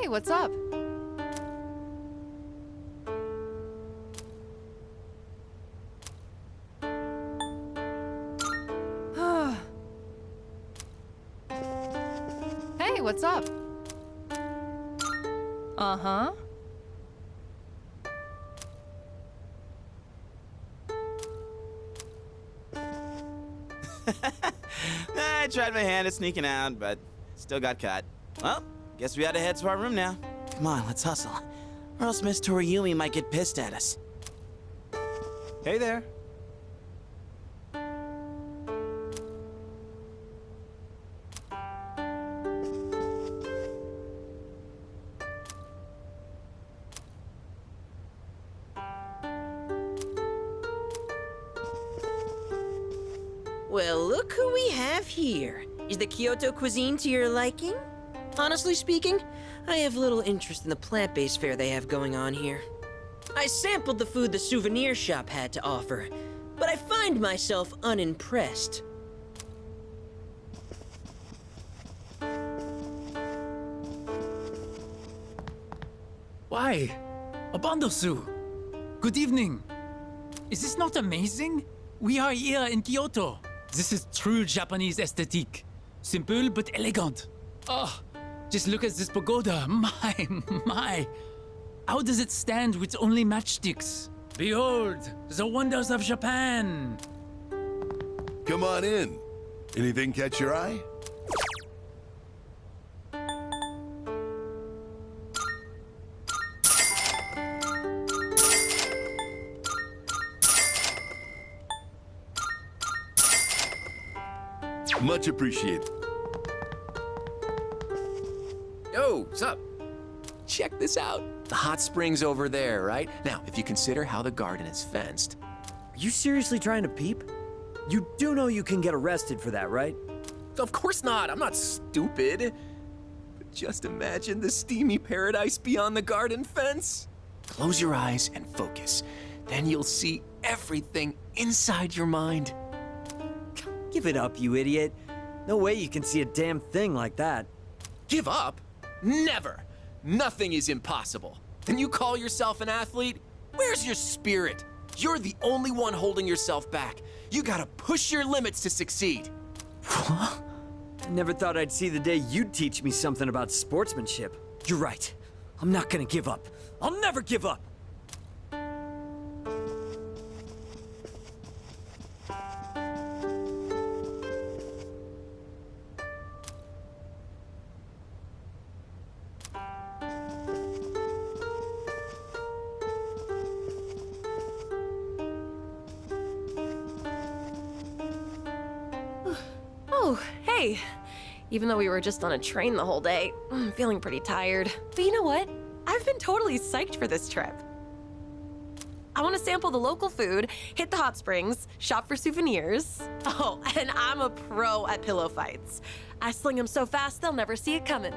Hey, what's up? Hey, what's up? Uh-huh. I tried my hand at sneaking out, but still got caught. Well, guess we gotta head to our room now. Come on, let's hustle. Or else Miss Toriumi might get pissed at us. Hey there. Well, look who we have here. Is the Kyoto cuisine to your liking? Honestly speaking, I have little interest in the plant-based fare they have going on here. I sampled the food the souvenir shop had to offer, but I find myself unimpressed. Why? Abandosu! Good evening! Is this not amazing? We are here in Kyoto. This is true Japanese aesthetic. Simple but elegant. Oh, just look at this pagoda. My. How does it stand with only matchsticks? Behold, the wonders of Japan. Come on in. Anything catch your eye? Much appreciated. Yo, what's up? Check this out. The hot spring's over there, right? Now, if you consider how the garden is fenced. Are you seriously trying to peep? You do know you can get arrested for that, right? Of course not, I'm not stupid. But just imagine the steamy paradise beyond the garden fence. Close your eyes and focus. Then you'll see everything inside your mind. Give it up, you idiot. No way you can see a damn thing like that. Give up? Never! Nothing is impossible. And you call yourself an athlete? Where's your spirit? You're the only one holding yourself back. You gotta push your limits to succeed. I never thought I'd see the day you'd teach me something about sportsmanship. You're right. I'm not gonna give up. I'll never give up! Oh, hey. Even though we were just on a train the whole day, I'm feeling pretty tired. But you know what? I've been totally psyched for this trip. I want to sample the local food, hit the hot springs, shop for souvenirs. Oh, and I'm a pro at pillow fights. I sling them so fast they'll never see it coming.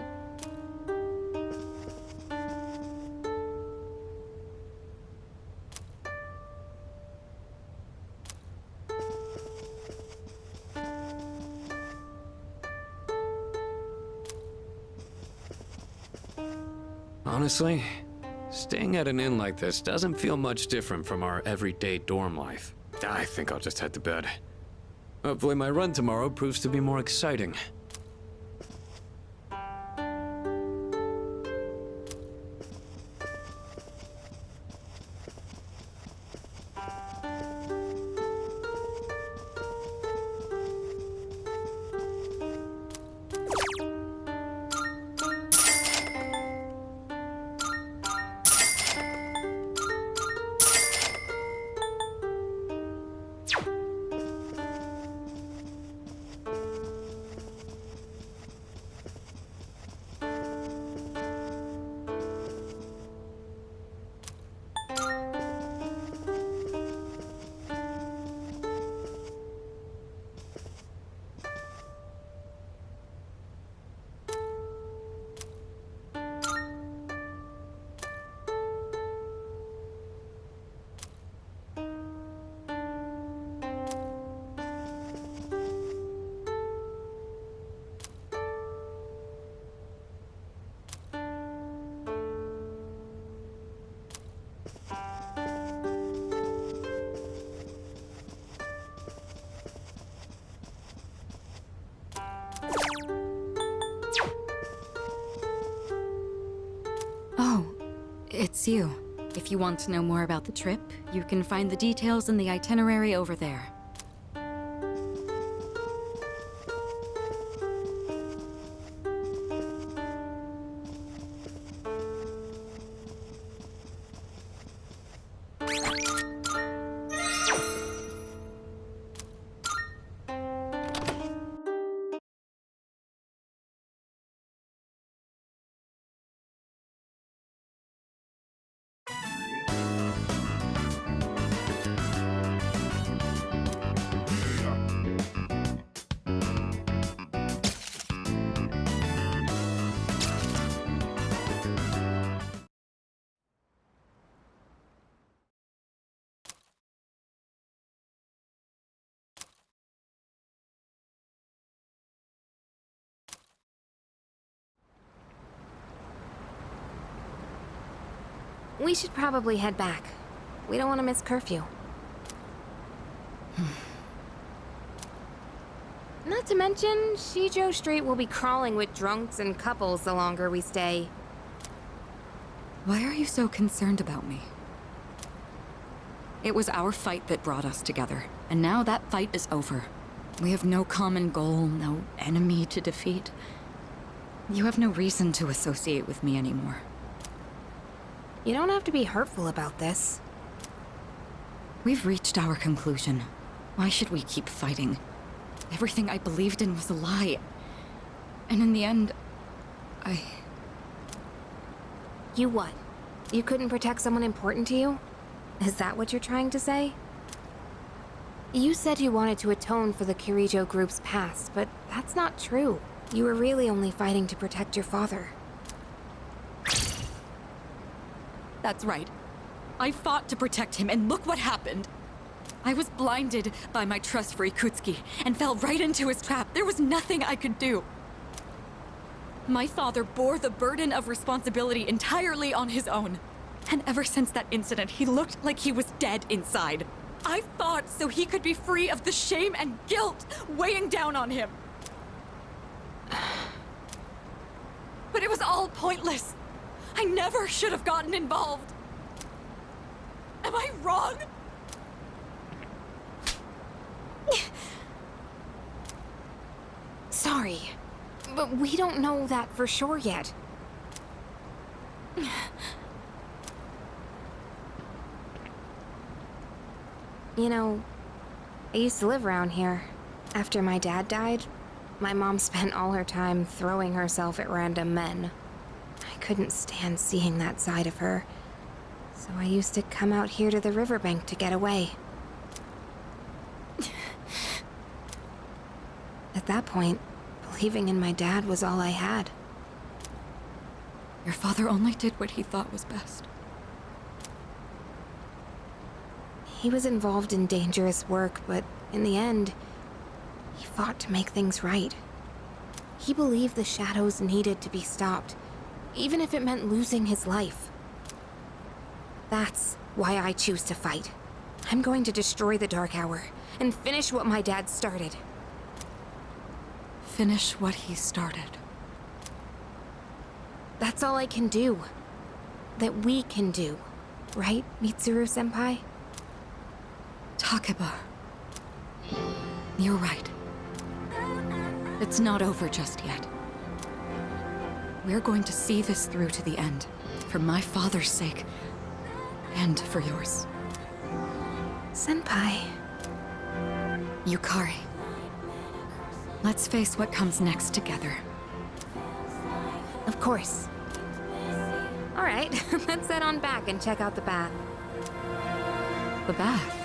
Honestly, staying at an inn like this doesn't feel much different from our everyday dorm life. I think I'll just head to bed. Hopefully my run tomorrow proves to be more exciting. It's you. If you want to know more about the trip, you can find the details in the itinerary over there. We should probably head back. We don't want to miss curfew. Not to mention, Shijo Street will be crawling with drunks and couples the longer we stay. Why are you so concerned about me? It was our fight that brought us together, and now that fight is over. We have no common goal, no enemy to defeat. You have no reason to associate with me anymore. You don't have to be hurtful about this. We've reached our conclusion. Why should we keep fighting? Everything I believed in was a lie. And in the end, You what? You couldn't protect someone important to you? Is that what you're trying to say? You said you wanted to atone for the Kirijo group's past, but that's not true. You were really only fighting to protect your father. That's right. I fought to protect him, and look what happened. I was blinded by my trust for Ikutsuki, and fell right into his trap. There was nothing I could do. My father bore the burden of responsibility entirely on his own. And ever since that incident, he looked like he was dead inside. I fought so he could be free of the shame and guilt weighing down on him. But it was all pointless. I never should have gotten involved. Am I wrong? Sorry, but we don't know that for sure yet. You know, I used to live around here. After my dad died, my mom spent all her time throwing herself at random men. I couldn't stand seeing that side of her, so I used to come out here to the riverbank to get away. At that point, believing in my dad was all I had. Your father only did what he thought was best. He was involved in dangerous work, but in the end, he fought to make things right. He believed the shadows needed to be stopped, even if it meant losing his life. That's why I choose to fight. I'm going to destroy the Dark Hour and finish what my dad started. Finish what he started. That's all I can do. That we can do. Right, Mitsuru-senpai? Takeba. You're right. It's not over just yet. We're going to see this through to the end. For my father's sake. And for yours. Senpai. Yukari. Let's face what comes next together. Of course. All right, let's head on back and check out the bath. The bath?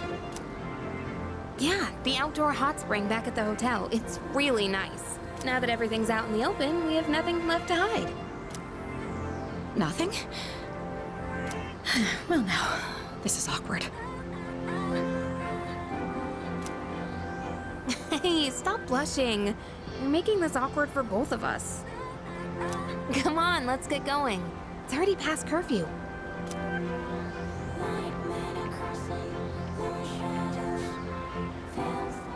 Yeah, the outdoor hot spring back at the hotel. It's really nice. Now that everything's out in the open, we have nothing left to hide. Nothing? Well, now, this is awkward. Hey, stop blushing. You're making this awkward for both of us. Come on, let's get going. It's already past curfew.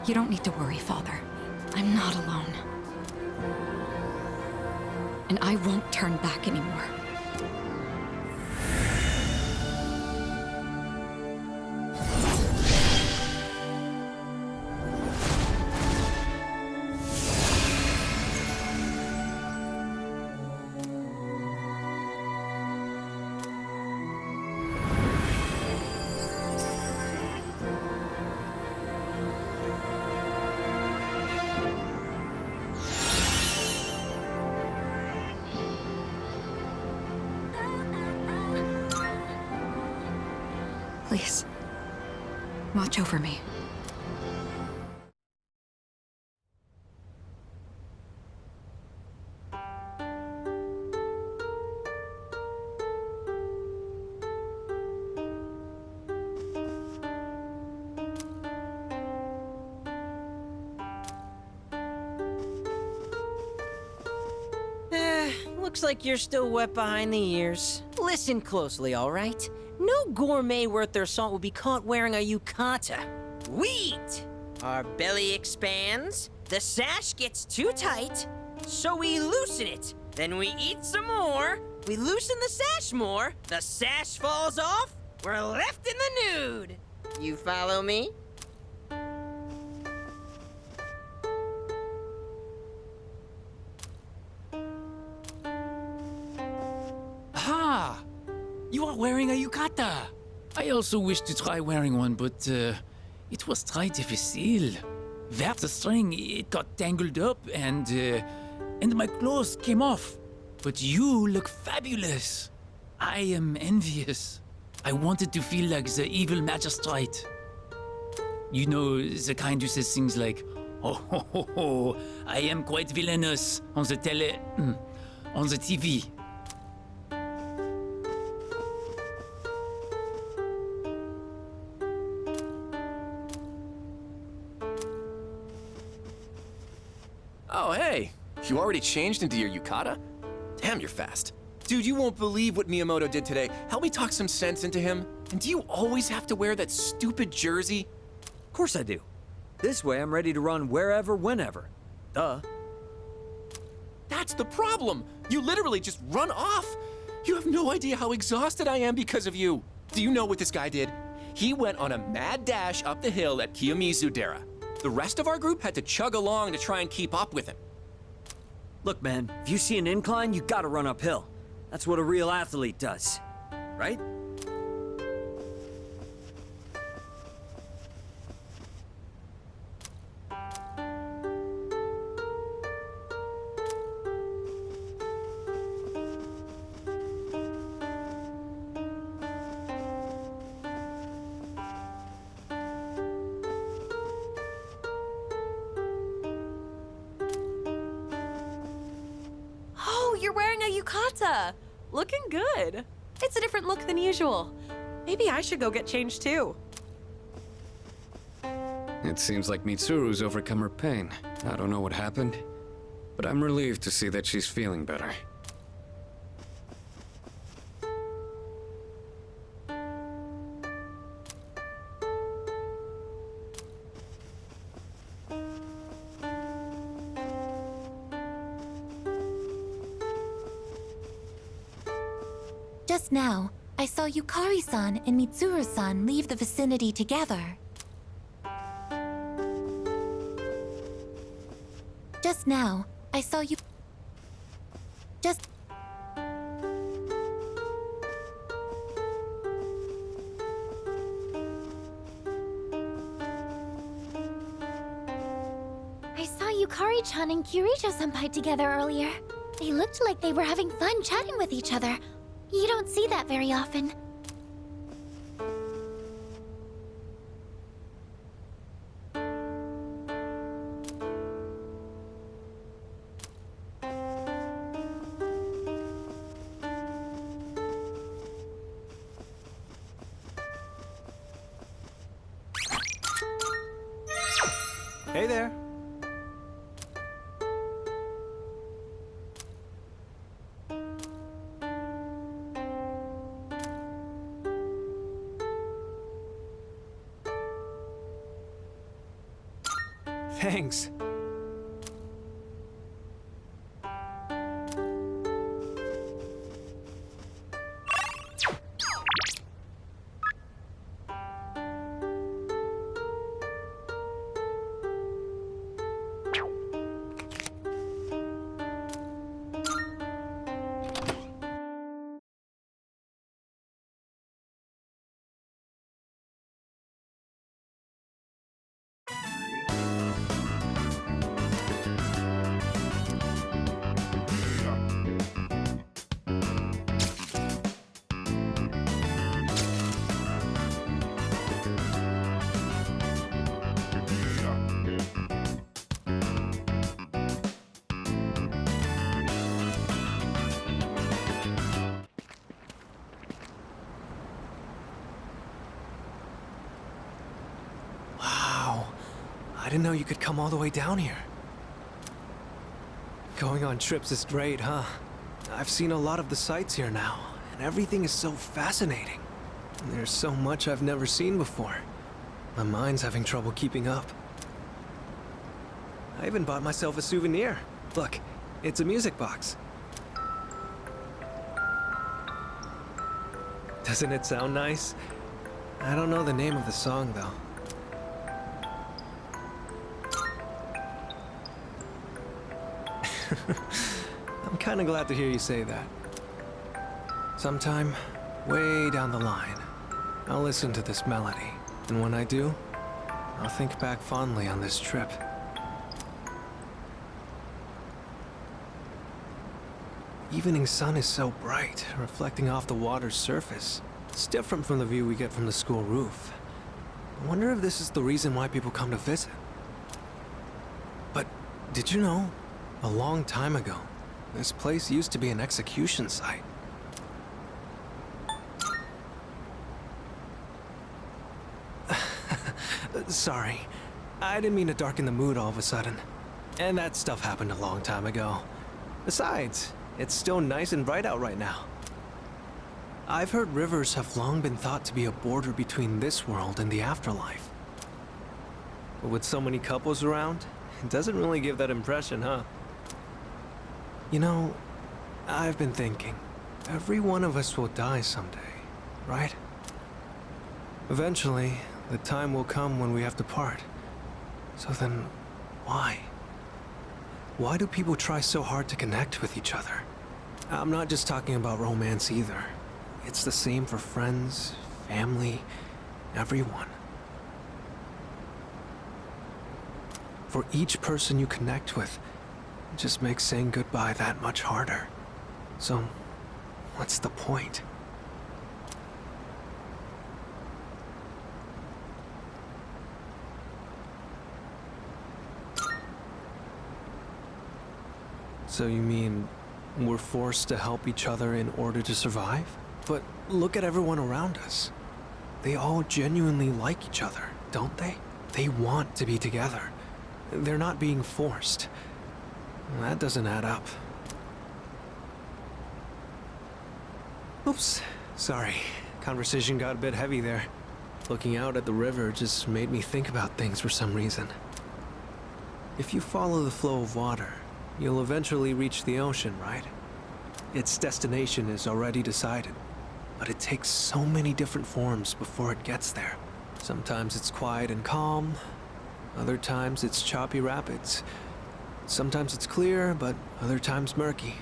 You don't need to worry, Father. I'm not alone. And I won't turn back anymore. Please, watch over me. Looks like you're still wet behind the ears. Listen closely, all right? No gourmet worth their salt will be caught wearing a yukata. We eat. Our belly expands, the sash gets too tight, so we loosen it. Then we eat some more, we loosen the sash more, the sash falls off, we're left in the nude. You follow me? Ah! You are wearing a yukata! I also wish to try wearing one, but it was très difficile. Where the string, it got tangled up and my clothes came off. But you look fabulous. I am envious. I wanted to feel like the evil magistrate. You know, the kind who says things like, oh, ho, ho, ho, I am quite villainous on the on the TV. Oh, hey. You already changed into your yukata? Damn, you're fast. Dude, you won't believe what Miyamoto did today. Help me talk some sense into him. And do you always have to wear that stupid jersey? Of course I do. This way I'm ready to run wherever, whenever. Duh. That's the problem. You literally just run off. You have no idea how exhausted I am because of you. Do you know what this guy did? He went on a mad dash up the hill at Kiyomizu-dera. The rest of our group had to chug along to try and keep up with him. Look, man, if you see an incline, you gotta run uphill. That's what a real athlete does. Right? Oh, you're wearing a yukata! Looking good. It's a different look than usual. Maybe I should go get changed too. It seems like Mitsuru's overcome her pain. I don't know what happened, but I'm relieved to see that she's feeling better. Just now, I saw Yukari-san and Mitsuru-san leave the vicinity together. Just now, I saw you... Just... I saw Yukari-chan and Kirito-senpai together earlier. They looked like they were having fun chatting with each other. You don't see that very often. Hey there. Thanks. I didn't know you could come all the way down here. Going on trips is great, huh? I've seen a lot of the sights here now, and everything is so fascinating. There's so much I've never seen before. My mind's having trouble keeping up. I even bought myself a souvenir. Look, it's a music box. Doesn't it sound nice? I don't know the name of the song, though. I'm kinda glad to hear you say that. Sometime, way down the line, I'll listen to this melody, and when I do, I'll think back fondly on this trip. Evening sun is so bright, reflecting off the water's surface. It's different from the view we get from the school roof. I wonder if this is the reason why people come to visit. But did you know, a long time ago, this place used to be an execution site. Sorry, I didn't mean to darken the mood all of a sudden. And that stuff happened a long time ago. Besides, it's still nice and bright out right now. I've heard rivers have long been thought to be a border between this world and the afterlife. But with so many couples around, it doesn't really give that impression, huh? You know, I've been thinking, every one of us will die someday, right? Eventually, the time will come when we have to part. So then, why? Why do people try so hard to connect with each other? I'm not just talking about romance either. It's the same for friends, family, everyone. For each person you connect with, it just makes saying goodbye that much harder. So, what's the point? So you mean we're forced to help each other in order to survive? But look at everyone around us. They all genuinely like each other, don't they? They want to be together. They're not being forced. That doesn't add up. Oops, sorry. Conversation got a bit heavy there. Looking out at the river just made me think about things for some reason. If you follow the flow of water, you'll eventually reach the ocean, right? Its destination is already decided, but it takes so many different forms before it gets there. Sometimes it's quiet and calm, other times it's choppy rapids. Sometimes it's clear, but other times murky.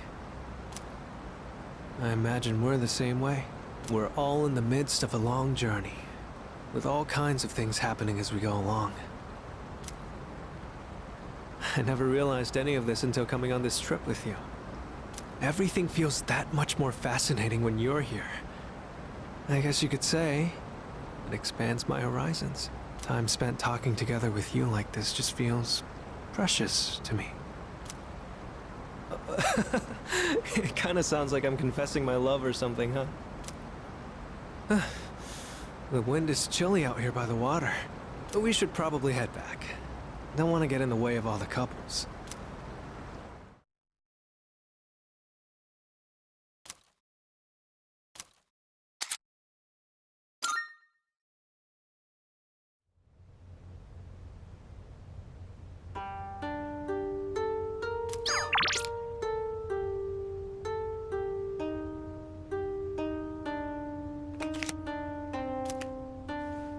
I imagine we're the same way. We're all in the midst of a long journey, with all kinds of things happening as we go along. I never realized any of this until coming on this trip with you. Everything feels that much more fascinating when you're here. I guess you could say it expands my horizons. Time spent talking together with you like this just feels precious to me. It kind of sounds like I'm confessing my love or something, huh? The wind is chilly out here by the water, but we should probably head back. Don't want to get in the way of all the couples.